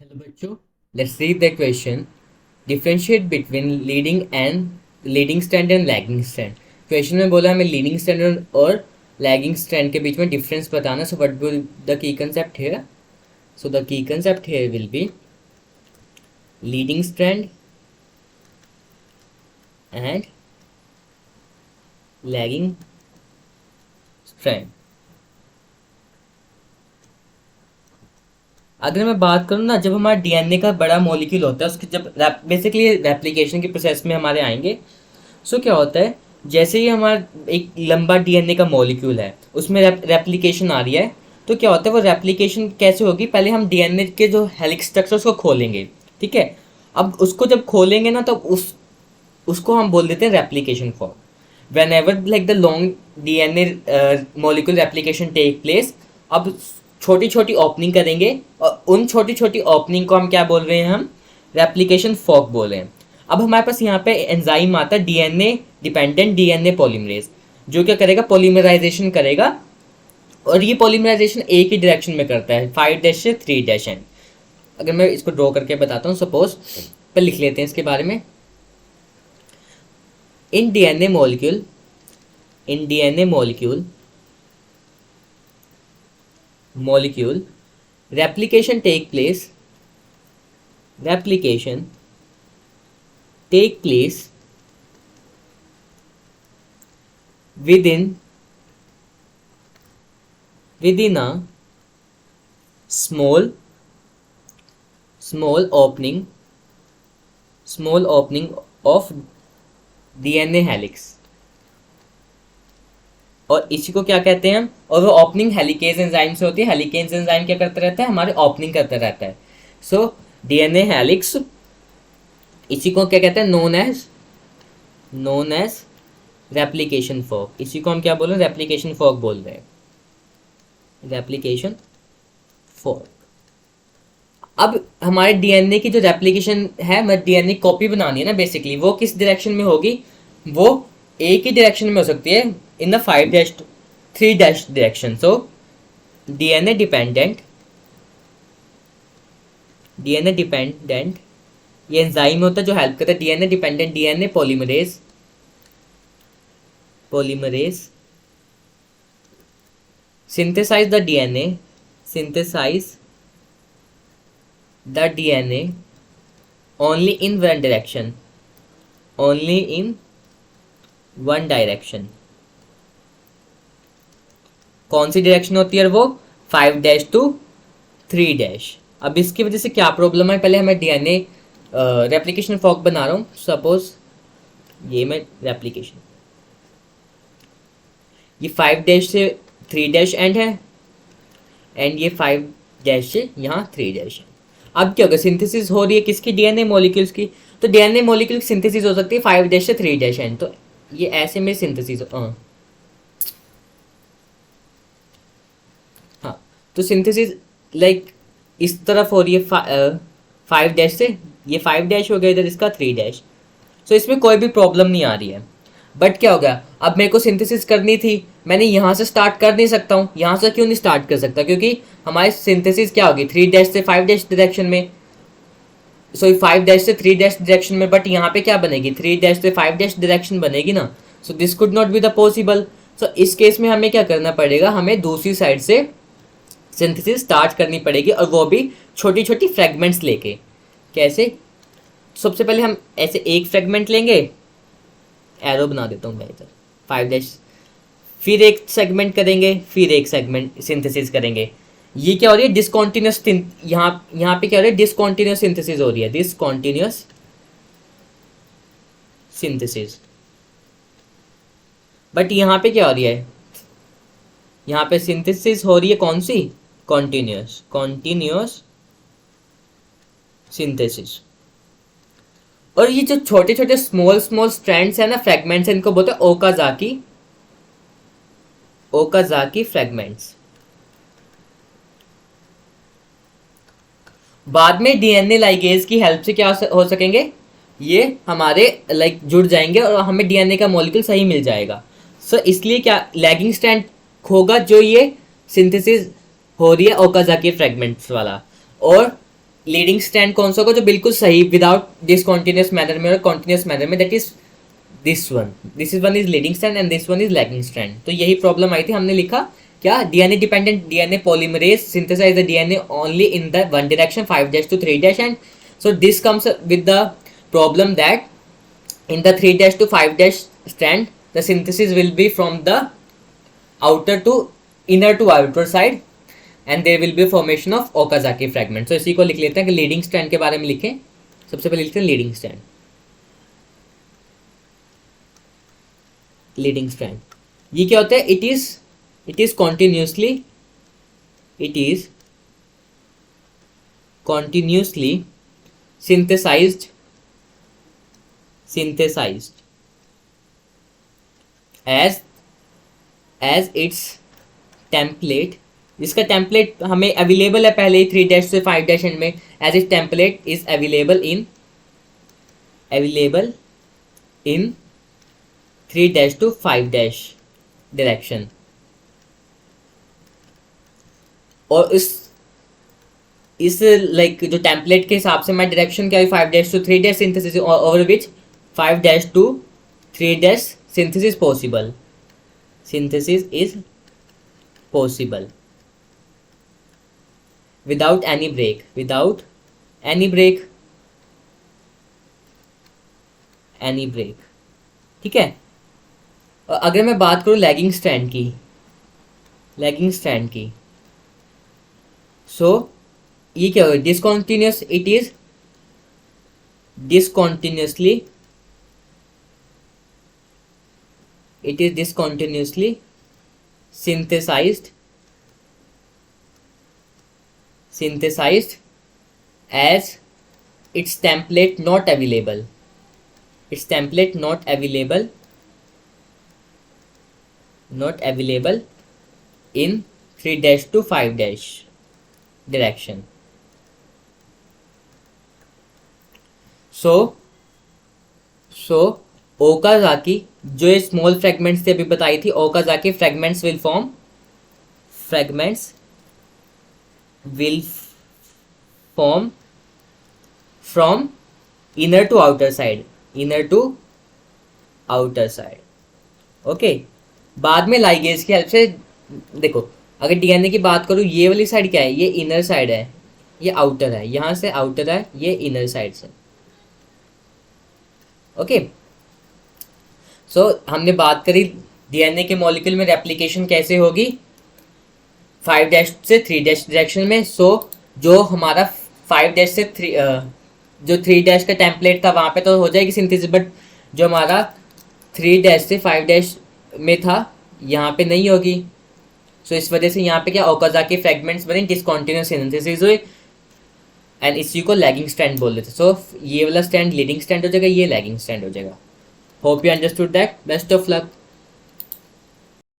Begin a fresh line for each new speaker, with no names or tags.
Hello बच्चों, let's read the question. Differentiate between leading strand and lagging strand. Question में बोला हमें leading strand और लैगिंग स्ट्रैंड के बीच में डिफरेंस बताना. So what will the key concept here? So the key concept here will be leading strand and lagging strand. अगर मैं बात करूँ ना, जब हमारा डीएनए का बड़ा मॉलिक्यूल होता है उसके जब बेसिकली रेप्लिकेशन के प्रोसेस में हमारे आएंगे. सो क्या होता है, जैसे ही हमारा एक लंबा डीएनए का मॉलिक्यूल है उसमें रेप्लिकेशन आ रही है, तो क्या होता है वो रेप्लिकेशन कैसे होगी, पहले हम डीएनए के जो हेलिक्स स्ट्रक्चर उसको खोलेंगे. ठीक है, अब उसको जब खोलेंगे ना तो उसको हम बोल देते हैं replication form. Whenever like the long DNA molecule replication take place, अब छोटी छोटी ओपनिंग करेंगे और उन छोटी छोटी ओपनिंग को हम क्या बोल रहे हैं, हम रेप्लिकेशन फॉर्क बोल रहे हैं. अब हमारे पास यहाँ पे एंजाइम आता है डीएनए डिपेंडेंट डीएनए पॉलीमरेज, जो क्या करेगा, पॉलीमराइजेशन करेगा. और ये पॉलीमराइजेशन एक ही डायरेक्शन में करता है, 5' से 3' एंड. अगर मैं इसको ड्रॉ करके बताता हूँ, सपोज पर लिख लेते हैं इसके बारे में. In DNA molecule in DNA molecule replication take place within a small opening of DNA helix. और इसी को क्या कहते हैं हम, और वो ओपनिंग हेलिकेज एंजाइम से होती है. हेलिकेज एंजाइम क्या करता रहता है, हमारे ओपनिंग करता रहता है. सो डीएनए हेलिक्स, इसी को क्या कहते हैं, नोन एज रेप्लिकेशन फॉर्क. इसी को हम क्या बोल रहे हैं, रेप्लिकेशन फॉर्क बोल रहे हैं, रेप्लिकेशन फॉर्क. अब हमारे डीएनए की जो रेप्लिकेशन है, मतलब डीएनए कॉपी बनानी है ना बेसिकली, वो किस डायरेक्शन में होगी, वो एक ही डायरेक्शन में हो सकती है, in the 5' 3' direction. So DNA dependent ये एंजाइम होता है जो हेल्प करता है. DNA dependent DNA polymerase synthesize the DNA only in one direction. कौन सी डायरेक्शन होती है वो, 5' to 3'. अब इसकी वजह से क्या प्रॉब्लम है, पहले हमें डीएनए रेप्लिकेशन फॉर्क बना रहा हूँ. सपोज ये मैं रेप्लिकेशन, ये 5' से 3' एंड है, एंड ये 5' से यहाँ 3' है. अब क्या होगा, सिंथेसिस हो रही है किसकी, डीएनए मॉलिक्यूल्स की. तो डीएनए मॉलिक्यूल की सिंथेसिस हो सकती है 5' से 3' एंड. तो ये ऐसे में सिंथेसिस, हाँ, तो सिंथेसिस लाइक इस तरफ हो रही है 5' से, ये 5' हो गया इधर, इसका 3'. सो इसमें कोई भी प्रॉब्लम नहीं आ रही है. बट क्या हो गया, अब मेरे को सिंथेसिस करनी थी, मैंने यहाँ से स्टार्ट कर नहीं सकता हूँ. यहाँ से क्यों नहीं स्टार्ट कर सकता, क्योंकि हमारी सिंथेसिस क्या होगी, 3' से 5' डायरेक्शन में. सो 5' से 3' डायरेक्शन में, बट यहाँ पे क्या बनेगी, 3' से 5' डायरेक्शन बनेगी ना. So this could not be the possible. So इस केस में हमें क्या करना पड़ेगा, हमें दूसरी साइड से सिंथेसिस स्टार्ट करनी पड़ेगी, और वो भी छोटी छोटी फ्रेगमेंट्स लेके. कैसे, सबसे पहले हम ऐसे एक फ्रेगमेंट लेंगे, एरो बना देता हूँ मैं इधर 5', फिर एक सेगमेंट करेंगे, फिर एक सेगमेंट सिंथेसिस करेंगे. ये क्या हो रही है, डिसकॉन्टिन्यूस, यहाँ पे क्या हो रहा है, डिसकॉन्टिन्यूस सिंथेसिस हो रही है, डिसकॉन्टिन्यूस सिंथेसिस. बट यहाँ पे क्या हो रही है, यहाँ पे सिंथेसिस हो रही है कौन सी, कॉन्टिन्यूस सिंथेसिस. और ये जो छोटे छोटे स्मॉल स्ट्रैंड्स है ना, फ्रेगमेंट्स है, इनको बोलते हैं ओकाजाकी फ्रेगमेंट्स. बाद में डीएनए लाइगेज की हेल्प से क्या हो सकेंगे, ये हमारे लाइक जुड़ जाएंगे और हमें डीएनए का मॉलिक्यूल सही मिल जाएगा. सो इसलिए क्या लैगिंग स्ट्रैंड होगा, जो ये सिंथेसिस हो रही है ओकाजाकी फ्रेगमेंट्स वाला. और लीडिंग स्ट्रैंड कौन सा होगा जो बिल्कुल सही विदाउट डिसकॉन्टिन्यूस मैनर में और कॉन्टिन्यूस मैनर में, that is this is one is leading strand and this one is lagging strand. तो यही प्रॉब्लम आई थी, हमने लिखा क्या, DNA dependent DNA polymerase synthesise the DNA only in the one direction 5' to 3' and so this comes with the problem that in the 3' to 5' strand the synthesis will be from the outer to inner to outer side and there will be a formation of Okazaki fragment। so इसी को लिख लेते हैं कि leading strand के बारे में लिखें। सबसे पहले लिखते हैं लीडिंग स्ट्रैंड। लीडिंग स्ट्रैंड ये क्या होता है, it is continuously synthesized as its template, जिसका टेम्पलेट हमें अवेलेबल है पहले ही 3' से 5' एंड में, as it template is available in 3' to 5' direction. और इस लाइक जो टेम्पलेट के हिसाब से मैं डायरेक्शन क्या है 5' to 3' synthesis over which 5' to 3' synthesis is possible without any break. ठीक है। और अगर मैं बात करूँ लैगिंग स्ट्रैंड की सो ये क्या होगा, discontinuous, it is डिसकॉन्टिन्यूसली synthesized as its template not available in 3' to 5' direction। so Okazaki जो ये स्मॉल फ्रेगमेंट्स थी अभी बताई थी, Okazaki fragments will form from inner to outer side. Okay. बाद में लाइगेज की हेल्प से देखो, अगर डीएनए की बात करूँ, ये वाली साइड क्या है, ये इनर साइड है, ये आउटर है, यहाँ से आउटर है, ये इनर साइड से। ओके। सो हमने बात करी डीएनए के मॉलिक्यूल में रेप्लिकेशन कैसे होगी 5' से 3' डायरेक्शन में। सो जो हमारा 5' से 3' का टेम्पलेट था वहाँ पे तो हो जाएगी सिंथेसिस, बट जो हमारा 3' से 5' में था यहाँ पे नहीं होगी। सो इस वजह से यहाँ पे क्या ओकाज़ाकी फ्रेगमेंट्स बने, डिसकॉन्टिन्यूस सिंथेसिस हुई एंड इसी को लैगिंग स्ट्रैंड बोल देते। सो ये वाला स्ट्रैंड लीडिंग स्ट्रैंड हो जाएगा, ये लैगिंग स्ट्रैंड हो जाएगा। Hope you understood that. Best of luck.